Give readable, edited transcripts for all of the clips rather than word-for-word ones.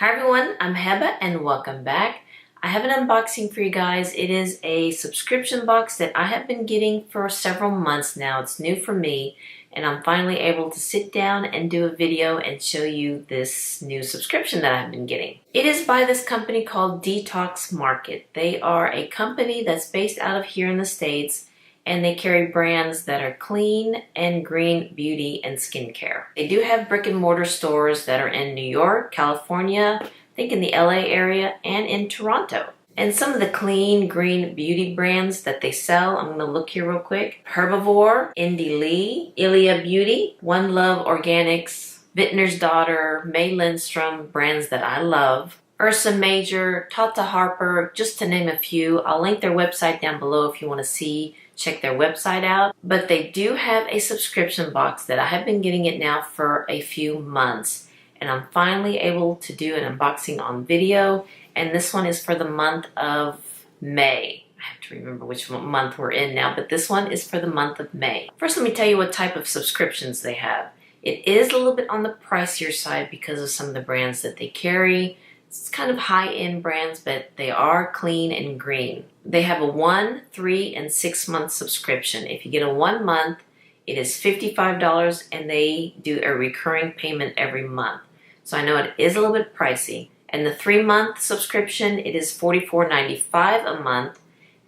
Hi everyone, I'm Heba and welcome back. I have an unboxing for you guys. It is a subscription box that I have been getting for several months now. It's new for me and I'm finally able to sit down and do a video and show you this new subscription that I've been getting. It is by this company called Detox Market. They are a company that's based out of here in the States, and they carry brands that are clean and green beauty and skincare. They do have brick and mortar stores that are in New York, California, I think in the LA area, and in Toronto. And some of the clean green beauty brands that they sell, I'm gonna look here real quick. Herbivore, Indie Lee, Ilia Beauty, One Love Organics, Vintner's Daughter, May Lindstrom, brands that I love. Ursa Major, Tata Harper, just to name a few. I'll link their website down below if you want to check their website out. But they do have a subscription box that I have been getting it now for a few months. And I'm finally able to do an unboxing on video. And this one is for the month of May. I have to remember which month we're in now, but this one is for the month of May. First, let me tell you what type of subscriptions they have. It is a little bit on the pricier side because of some of the brands that they carry. It's kind of high-end brands, but they are clean and green. They have a 1, 3, and 6 month subscription. If you get a 1 month, it is $55 and they do a recurring payment every month. So I know it is a little bit pricey. And the 3 month subscription, it is $44.95 a month.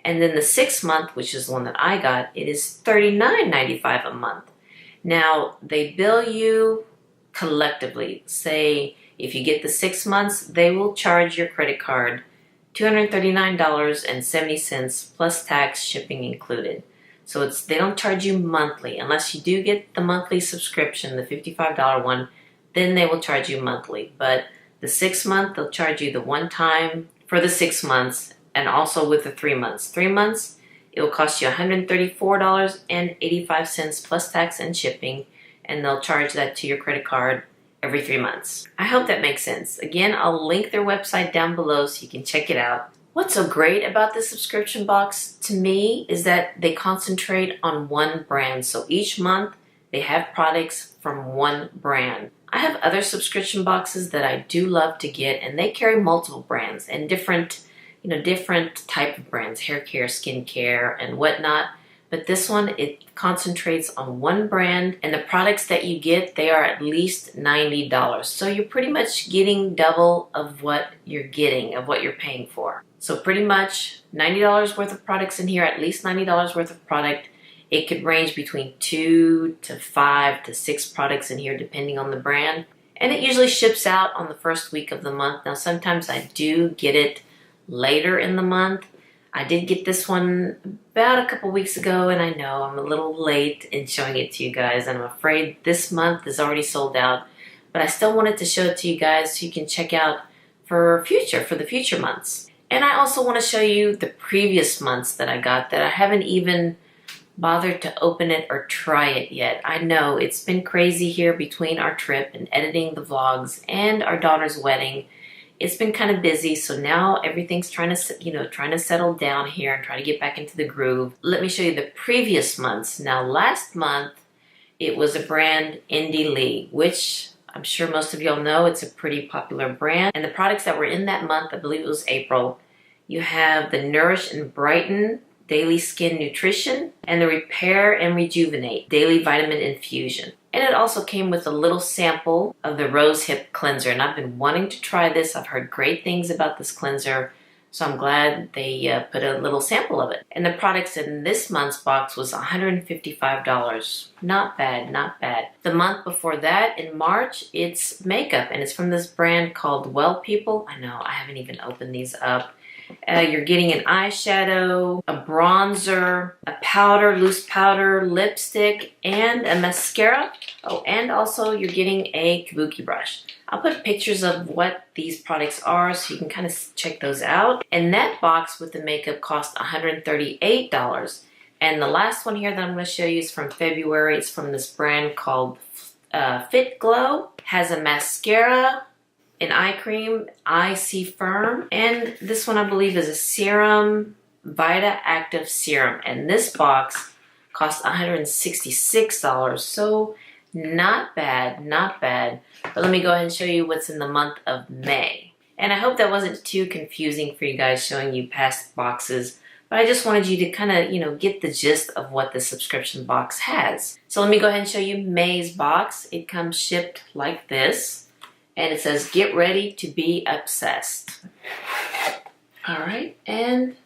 And then the 6 month, which is the one that I got, it is $39.95 a month. Now, they bill you collectively. Say, if you get the 6 months, they will charge your credit card $239.70 plus tax, shipping included. So they don't charge you monthly. Unless you do get the monthly subscription, the $55 one, then they will charge you monthly. But the 6 month, they'll charge you the one time for the 6 months and also with the 3 months. 3 months, it will cost you $134.85 plus tax and shipping, and they'll charge that to your credit card every 3 months. I hope that makes sense. Again, I'll link their website down below so you can check it out. What's so great about this subscription box to me is that they concentrate on one brand. So each month they have products from one brand. I have other subscription boxes that I do love to get, and they carry multiple brands and different type of brands, hair care, skin care, and whatnot. But this one, it concentrates on one brand, and the products that you get, they are at least $90. So you're pretty much getting double of what you're getting, of what you're paying for. So pretty much $90 worth of products in here, at least $90 worth of product. It could range between 2 to 5 to 6 products in here, depending on the brand. And it usually ships out on the first week of the month. Now, sometimes I do get it later in the month. I did get this one about a couple weeks ago, and I know I'm a little late in showing it to you guys, and I'm afraid this month is already sold out. But I still wanted to show it to you guys so you can check out for the future months. And I also want to show you the previous months that I got that I haven't even bothered to open it or try it yet. I know it's been crazy here between our trip and editing the vlogs and our daughter's wedding. It's been kind of busy, so now everything's trying to settle down here and try to get back into the groove. Let me show you the previous months. Now, last month, it was a brand, Indie Lee, which I'm sure most of y'all know. It's a pretty popular brand. And the products that were in that month, I believe it was April, you have the Nourish and Brighten Daily Skin Nutrition and the Repair and Rejuvenate Daily Vitamin Infusion. And it also came with a little sample of the Rose Hip Cleanser. And I've been wanting to try this. I've heard great things about this cleanser. So I'm glad they put a little sample of it. And the products in this month's box was $155. Not bad, not bad. The month before that, in March, it's makeup. And it's from this brand called Well People. I know, I haven't even opened these up. You're getting an eyeshadow, a bronzer, a powder, loose powder, lipstick, and a mascara. Oh, and also you're getting a kabuki brush. I'll put pictures of what these products are so you can kind of check those out. And that box with the makeup cost $138. And the last one here that I'm going to show you is from February. It's from this brand called Fit Glow. Has a mascara, an eye cream, Eye Firm, and this one I believe is a serum, Vita Active Serum, and this box costs $166, so not bad, not bad. But let me go ahead and show you what's in the month of May. And I hope that wasn't too confusing for you guys, showing you past boxes. But I just wanted you to kind of, get the gist of what the subscription box has. So let me go ahead and show you May's box. It comes shipped like this. And it says, get ready to be obsessed. All right, and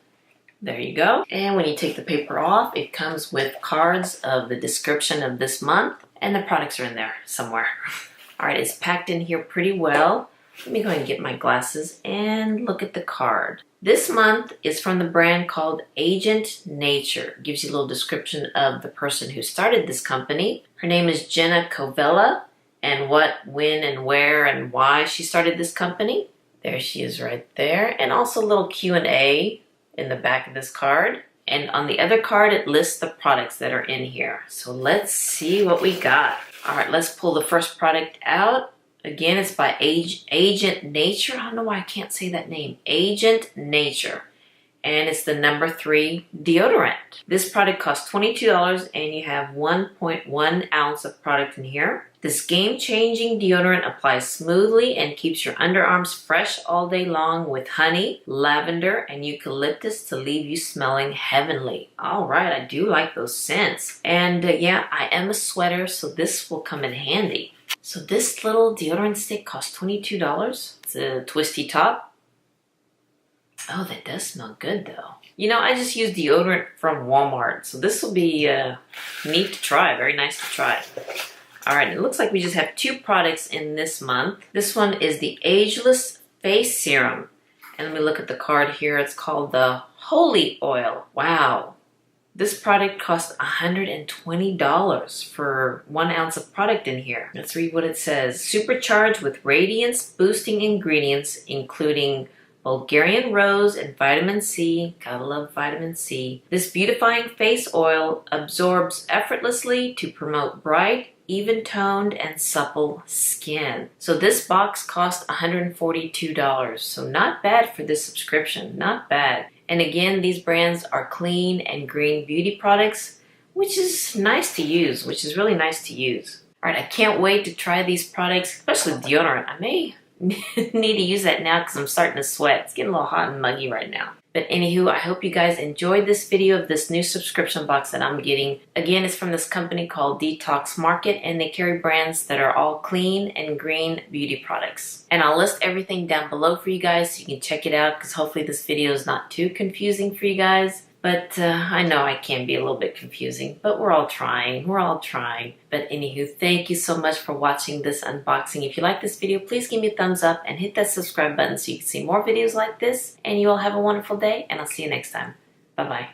there you go. And when you take the paper off, it comes with cards of the description of this month. And the products are in there somewhere. All right, it's packed in here pretty well. Let me go ahead and get my glasses and look at the card. This month is from the brand called Agent Nature. It gives you a little description of the person who started this company. Her name is Jenna Covella, and what, when, and where, and why she started this company. There she is right there. And also a little Q&A in the back of this card. And on the other card, it lists the products that are in here. So let's see what we got. All right, let's pull the first product out. Again, it's by Agent Nature. I don't know why I can't say that name. Agent Nature. And it's the number 3 deodorant. This product costs $22 and you have 1.1 ounce of product in here. This game-changing deodorant applies smoothly and keeps your underarms fresh all day long with honey, lavender, and eucalyptus to leave you smelling heavenly. All right, I do like those scents. And yeah, I am a sweater, so this will come in handy. So this little deodorant stick costs $22. It's a twisty top. Oh, that does smell good though. I just use deodorant from Walmart, so this will be neat to try, very nice to try. All right, it looks like we just have 2 products in this month. This one is the Ageless Face Serum. And let me look at the card here. It's called the Holy Oil. Wow. This product costs $120 for 1 ounce of product in here. Let's read what it says. Supercharged with radiance-boosting ingredients, including Bulgarian rose and vitamin C. Gotta love vitamin C. This beautifying face oil absorbs effortlessly to promote bright, even-toned, and supple skin. So this box cost $142. So not bad for this subscription. Not bad. And again, these brands are clean and green beauty products, which is nice to use, which is really nice to use. All right, I can't wait to try these products, especially deodorant. I may need to use that now because I'm starting to sweat. It's getting a little hot and muggy right now. But anywho, I hope you guys enjoyed this video of this new subscription box that I'm getting. Again, it's from this company called Detox Market, and they carry brands that are all clean and green beauty products. And I'll list everything down below for you guys so you can check it out, because hopefully this video is not too confusing for you guys. But I know I can be a little bit confusing, but we're all trying. We're all trying. But anywho, thank you so much for watching this unboxing. If you like this video, please give me a thumbs up and hit that subscribe button so you can see more videos like this. And you all have a wonderful day, and I'll see you next time. Bye-bye.